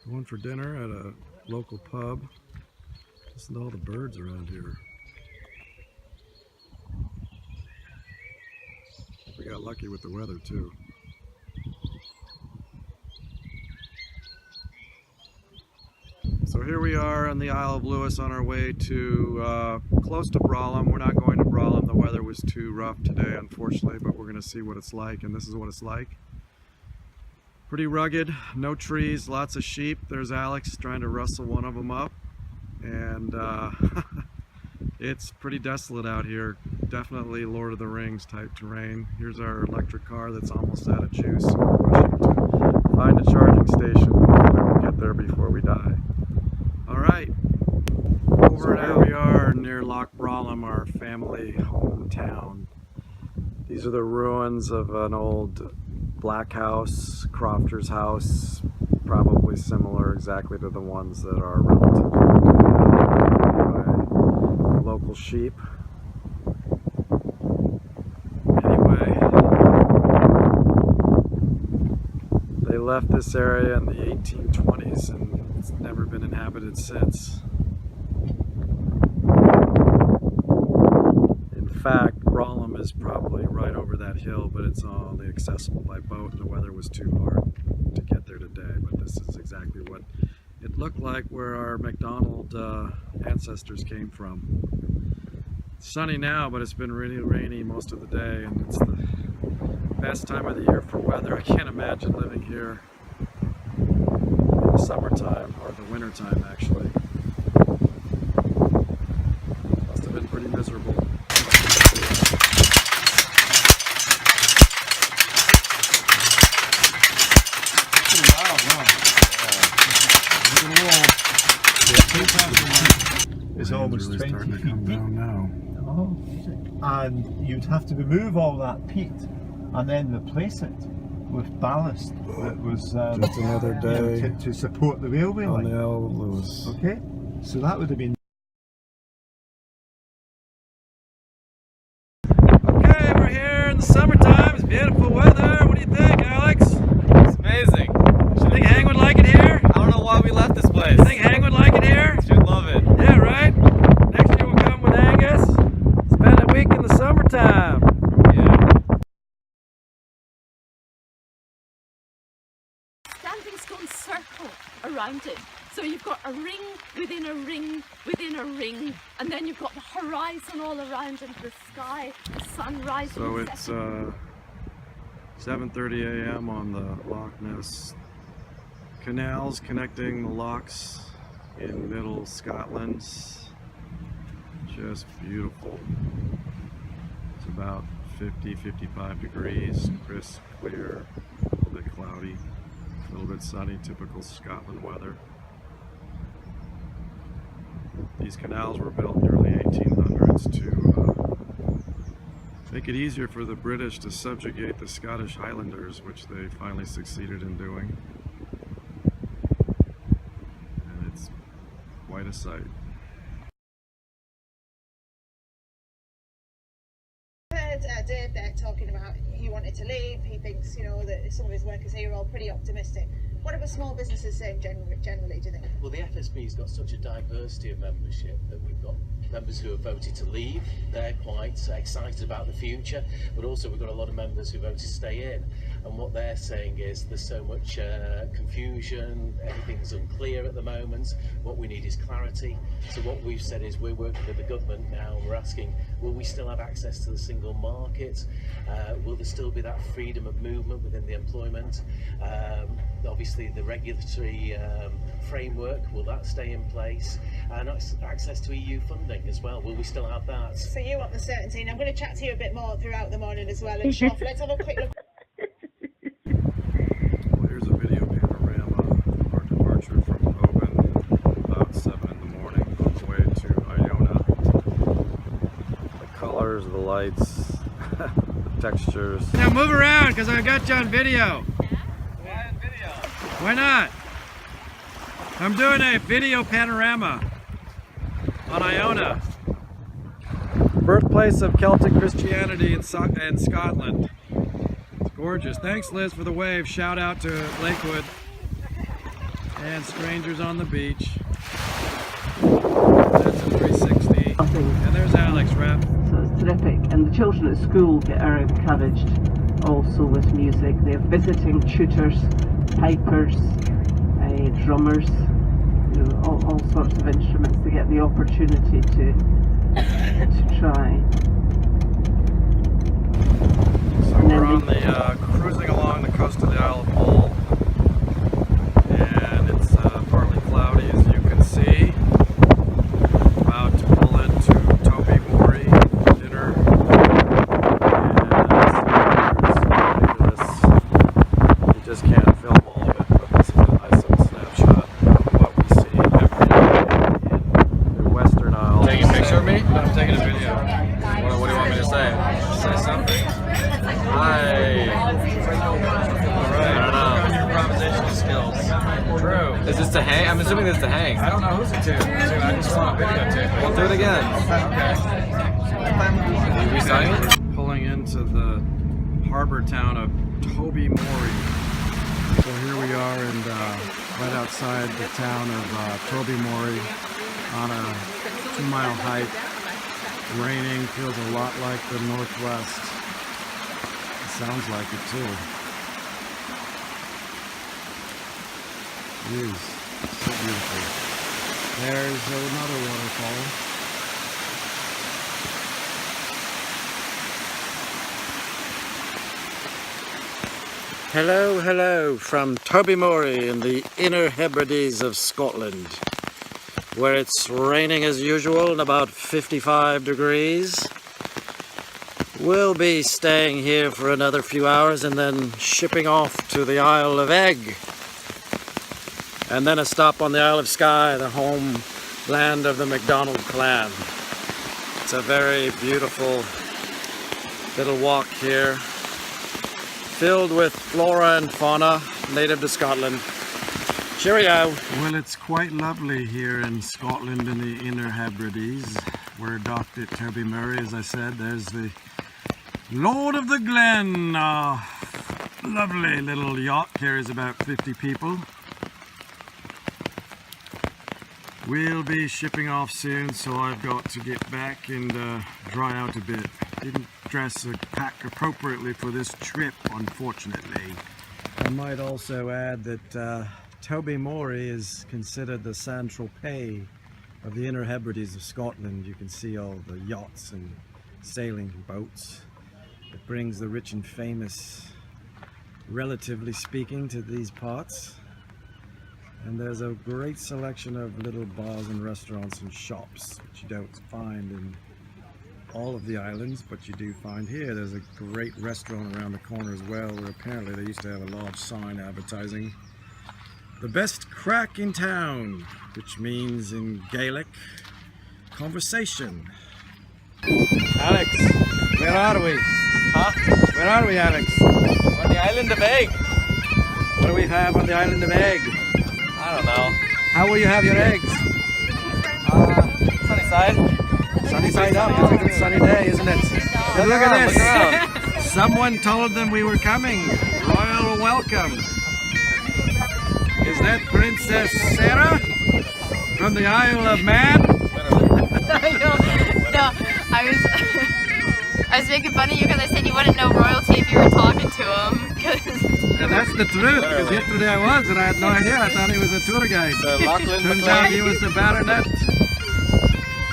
Going for dinner at a local pub. Listen to all the birds around here. We got lucky with the weather too. So here we are on the Isle of Lewis on our way to close to Brawlham. We're not going to Brawlham. The weather was too rough today, unfortunately, but we're going to see what it's like, and this is what it's like. Pretty rugged, no trees, lots of sheep. There's Alex trying to rustle one of them up, and it's pretty desolate out here. Definitely Lord of the Rings type terrain. Here's our electric car that's almost out of juice. We're pushing to find a charging station. We'll get there before we die. All right, over here we are near Loch Brawlham, our family hometown. These are the ruins of an old black house, crofter's house, probably similar exactly to the ones that our relatives by local sheep. Anyway, they left this area in the 1820s and it's never been inhabited since. In fact, Brawlham is probably right over that hill, but it's only accessible by boat, and the weather was too hard to get there today. But this is exactly what it looked like where our MacDonald ancestors came from. It's sunny now, but it's been really rainy most of the day, and it's the best time of the year for weather. I can't imagine living here in the summertime, or the winter time actually. Must have been pretty miserable. It's almost really 20 starting to feet come deep. down now. Oh, and you'd have to remove all that peat and then replace it with ballast that was Just another day to support the railway on line. the Isle of Lewis. Okay, so that would have been. Okay, we're here in the summertime. It's beautiful weather. What do you think, Alex? It's amazing. You think Hang would like it here? I don't know why we left this place. You think Hang would like it here? Should love it. Yeah, right? Next year we'll come with Angus. Spend a week in the summertime. Yeah. Standing stone circle around it. So you've got a ring within a ring within a ring, and then you've got the horizon all around and the sky, the sun rising. So and it's setting. 7:30 a.m. on the Loch Ness canals connecting the lochs in middle Scotland. Just beautiful. It's about 50-55 degrees, crisp, clear, a little bit cloudy, a little bit sunny, typical Scotland weather. These canals were built in the early 1800s to make it easier for the British to subjugate the Scottish Highlanders, which they finally succeeded in doing. And it's quite a sight. Dave there talking about he wanted to leave. He thinks, you know, that some of his workers here are all pretty optimistic. What are the small businesses saying generally, do you think? Well, the FSB's got such a diversity of membership that we've got members who have voted to leave. They're quite excited about the future, but also we've got a lot of members who voted to stay in. And what they're saying is there's so much confusion, everything's unclear at the moment. What we need is clarity. So what we've said is we're working with the government now, and we're asking, will we still have access to the single market? Will there still be that freedom of movement within the employment? Obviously the regulatory framework, will that stay in place? And access to EU funding as well, will we still have that? So you want the certainty, and I'm going to chat to you a bit more throughout the morning as well. And Shoff, let's have a quick look. Well, here's a video panorama of our departure from Oban about 7 in the morning on the way to Iona. The colors, the lights, the textures. Now move around because I got you on video. Why in video? Why not? I'm doing a video panorama on Iona, birthplace of Celtic Christianity in Scotland. It's gorgeous. Thanks, Liz, for the wave. Shout out to Lakewood. And strangers on the beach. That's a 360. And there's Alex Rapp. So it's terrific. And the children at school are encouraged also with music. They're visiting tutors, pipers, drummers, you know, all sorts of instruments. They get the opportunity to try. So we're on the cruising along the coast of the Isle of Mull, and it's partly cloudy as you can see. About to pull into Toby Moray dinner, and you just can't film all of it, but this is a nice little snapshot of what we see every day in the Western Isles. Taking a picture of me? No, I'm taking a video. What do you want me to say? Say something. Hi. Alright. I don't know. Your improvisational skills. True. Is this to hang? I'm assuming this is to hang. I don't know who's it to. I just want a videotape. We'll do it again. Okay. Are you restarting it? Pulling into the harbor town of Toby Moray. So here we are, and right outside the town of Toby Moray on a 2-mile hike. Raining, feels a lot like the Northwest. It sounds like it too. It is so beautiful. There's another waterfall. Hello, hello from Toby Moray in the Inner Hebrides of Scotland, where it's raining as usual and about 55 degrees. We'll be staying here for another few hours and then shipping off to the Isle of Egg. And then a stop on the Isle of Skye, the homeland of the MacDonald clan. It's a very beautiful little walk here, filled with flora and fauna native to Scotland. Cheerio! Well, it's quite lovely here in Scotland in the Inner Hebrides. We're docked at Toby Moray, as I said. There's the Lord of the Glen. Lovely little yacht, carries about 50 people. We'll be shipping off soon, so I've got to get back and dry out a bit. Didn't dress or pack appropriately for this trip, unfortunately. I might also add that Toby Moray is considered the Saint-Tropez of the Inner Hebrides of Scotland. You can see all the yachts and sailing boats. It brings the rich and famous, relatively speaking, to these parts. And there's a great selection of little bars and restaurants and shops, which you don't find in all of the islands, but you do find here. There's a great restaurant around the corner as well, where apparently they used to have a large sign advertising the best crack in town, which means in Gaelic, conversation. Alex, where are we? Huh? Where are we, Alex? We're on the island of Egg. What do we have on the island of Egg? I don't know. How will you have your eggs? Sunny side. Sunny side up. It's a good sunny day, isn't it? And look at this. Someone told them we were coming. Royal welcome. Is that Princess Sarah from the Isle of Man? No, I was making fun of you because I said you wouldn't know royalty if you were talking to him. And that's the truth, because yesterday I was and I had no idea. I thought he was a tour guide. Turns out he was the baronet.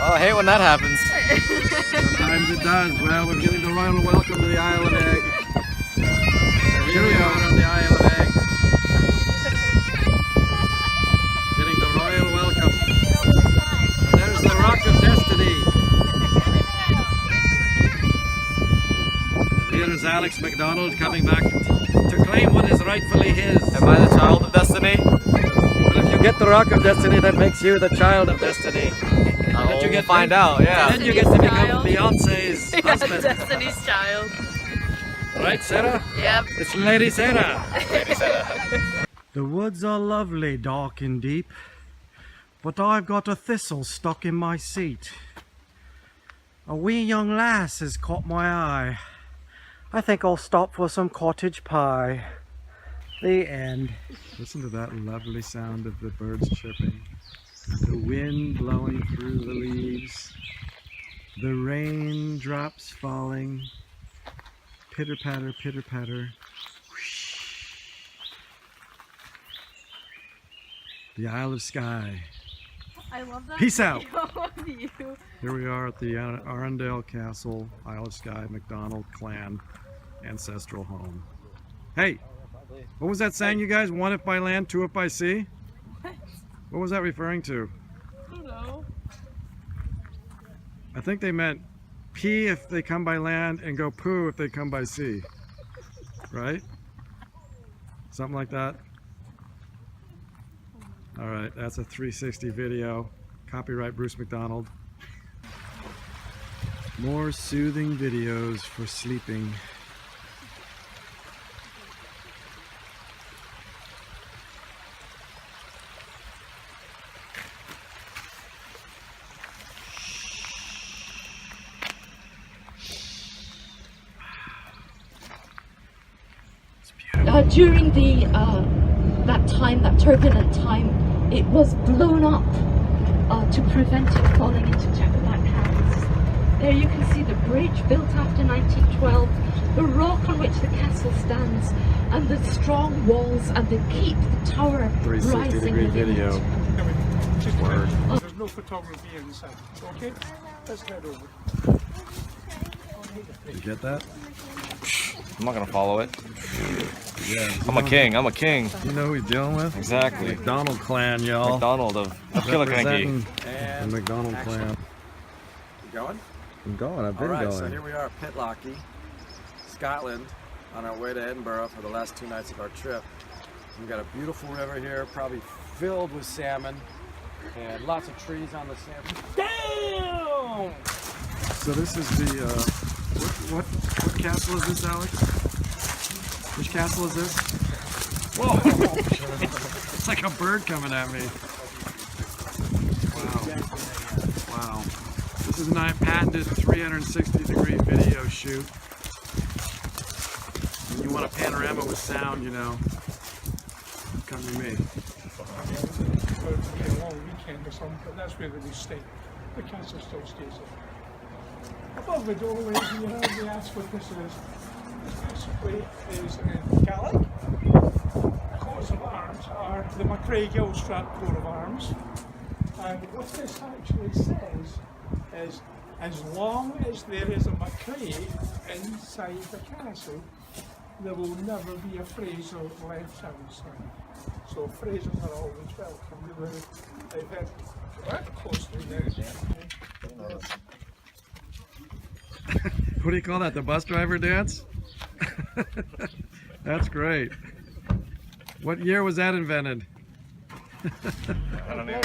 Oh, I hate when that happens. Sometimes it does. Well, we're giving the royal welcome to the Isle of Egg. Here we are on the Isle of Egg. Getting the royal welcome. And there's the Rock of Destiny. And here is Alex MacDonald coming back to claim what is rightfully his. Am I the child of destiny? Well, if you get the Rock of Destiny, that makes you the child of destiny. You get find out, yeah. Then you get to become Beyonce's husband. Destiny's Child. Right, Sarah? Yep. It's Lady Sarah. Lady Sarah. The woods are lovely, dark and deep, but I've got a thistle stuck in my seat. A wee young lass has caught my eye. I think I'll stop for some cottage pie. The end. Listen to that lovely sound of the birds chirping, the wind blowing through the leaves, the raindrops falling, pitter patter, pitter patter. The Isle of Skye. I love that. Peace out. Of you. Here we are at the Arundel Castle, Isle of Skye, MacDonald clan ancestral home. Hey, what was that saying, you guys? One if by land, two if by sea? What was that referring to? I don't know. I think they meant pee if they come by land and go poo if they come by sea. Right? Something like that. All right, that's a 360 video. Copyright Bruce MacDonald. More soothing videos for sleeping. During that turbulent time, it was blown up to prevent it falling into Jacobite hands. There you can see the bridge built after 1912, the rock on which the castle stands, and the strong walls and the keep, the tower 360-degree video. Word. There's no photography inside. Okay? Let's head over. You get that? I'm not gonna follow it. Yeah. I'm a king. I'm a king. You know who he's dealing with? Exactly. MacDonald clan, y'all. MacDonald of Killicanky. The MacDonald clan. You going? I'm going. I've been All right, going. so here we are at Pitlochry, Scotland, on our way to Edinburgh for the last 2 nights of our trip. We've got a beautiful river here, probably filled with salmon, and lots of trees on the salmon. Damn! So this is the what castle is this, Alex? Which castle is this? Whoa! It's like a bird coming at me. Wow. Wow. This is a patented 360-degree video shoot. When you want a panorama with sound, you know, come to me. It's going to be a long weekend or something, but that's where we stay. The castle still stays there. Above the doorway, you have the ask what this is. This basically is in Gaelic. Coats of arms are the McCrae Gilstrap coat of arms. And what this actually says is, as long as there is a McCrae inside the castle, there will never be a Fraser left outside. So Frasers are always welcome. They've had quite closely now. What do you call that? The bus driver dance? That's great. What year was that invented? I don't know.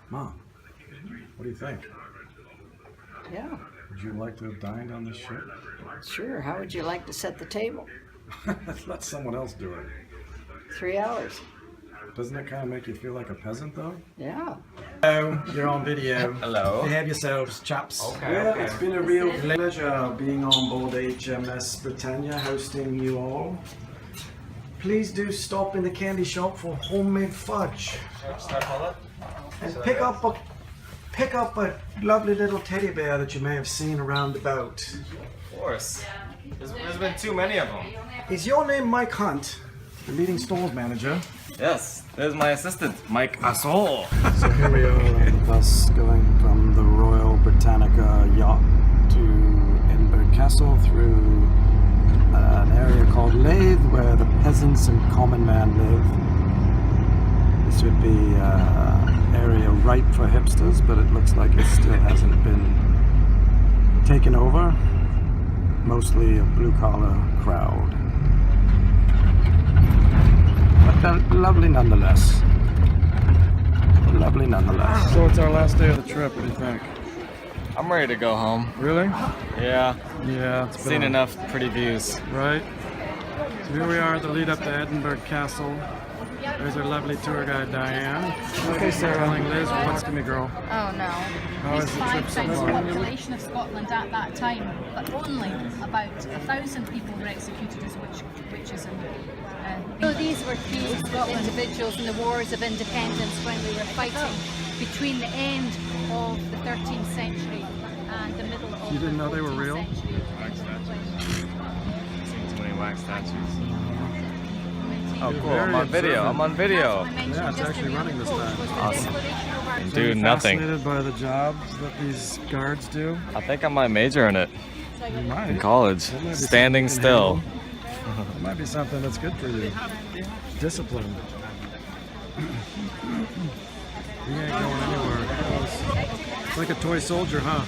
Mom, what do you think? Yeah, Would you like to have dined on this ship? sure. How would you like to set the table? Let someone else do it. 3 hours. Doesn't it kind of make you feel like a peasant, though? Yeah. Hello, you're on video. Hello. Behave yourselves, chaps. Okay, Well, okay. it's been a real pleasure being on board HMS Brittania, hosting you all. Please do stop in the candy shop for homemade fudge. And pick up a lovely little teddy bear that you may have seen around about. Of course. There's been too many of them. Is your name Mike Hunt, the leading stores manager? Yes, there's my assistant, Mike Asol. So here we are on the bus going from the Royal Britannica yacht to Edinburgh Castle through an area called Lathe where the peasants and common man live. This would be area ripe for hipsters, but it looks like it still hasn't been taken over. mostly a blue-collar crowd. But lovely nonetheless. Lovely nonetheless. So it's our last day of the trip. What do you think? I'm ready to go home. Really? Yeah. Yeah, it's Seen enough pretty views. Right? So here we are at the lead up to Edinburgh Castle. There's our lovely tour guide, Diane. Okay, Sarah. Telling Liz, what's to me, girl? Oh no. How is the trip so There's 5 times the far? population of Scotland at that time, but only about 1,000 people were executed as witches. So these were key individuals in the wars of independence when we were fighting between the end of the 13th century and the middle of You didn't know they were the 14th real? century. Wax statues. Seen too many wax statues. Oh, cool. Very I'm on video. observant. I'm on video. Yeah, it's actually running this time. Awesome. So Dude, you're nothing. fascinated by the jobs that these guards do? I think I might major in it You might. in college. That might be Standing something you still. can handle. It might be something that's good for you. Discipline. He ain't going anywhere. It's like a toy soldier, huh?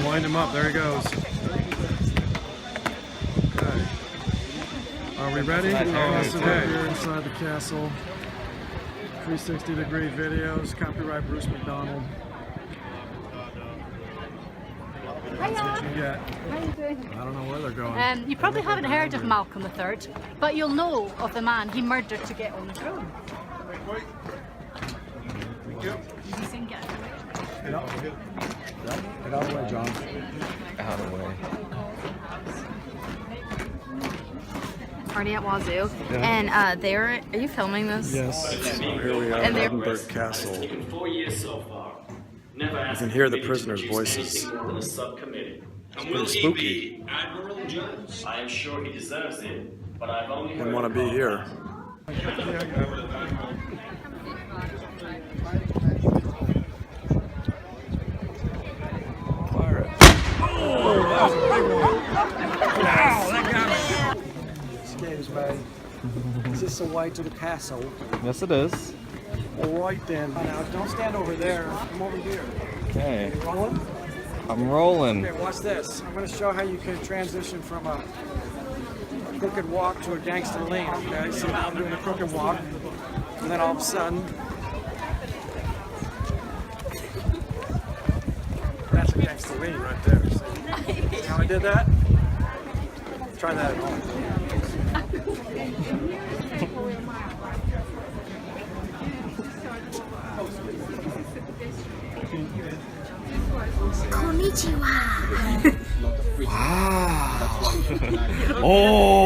Wind him up. There he goes. Okay. Are we ready? So here inside the castle. 360-degree videos. Copyright Bruce MacDonald. That's what you get. How are you doing? I don't know where they're going. You probably haven't heard of Malcolm III, but you'll know of the man he murdered to get on the throne. You sing it. Get out of the way, John. Out of the way. Party at Wazoo. And are you filming this? Yes. So here we are at And they're- Edinburgh Castle. Taken 4 years so far. Never asked can hear the to prisoners' introduce voices. anything more than a subcommittee. And pretty will he spooky. be Admiral Jones? I am sure he deserves it, but I've only Wouldn't want to be here. Fire it. Oh, that was a big one. Ow, that got me. Excuse me. Is this the way to the castle? Yes, it is. All right then. Now, don't stand over there. Come over here. Okay. You rolling? I'm rolling. Okay, watch this. I'm going to show how you can transition from a crooked walk to a gangster lean, okay? So now I'm doing a crooked walk, and then all of a sudden, that's a gangster lean right there. See how I did that? Try that at home. Oh!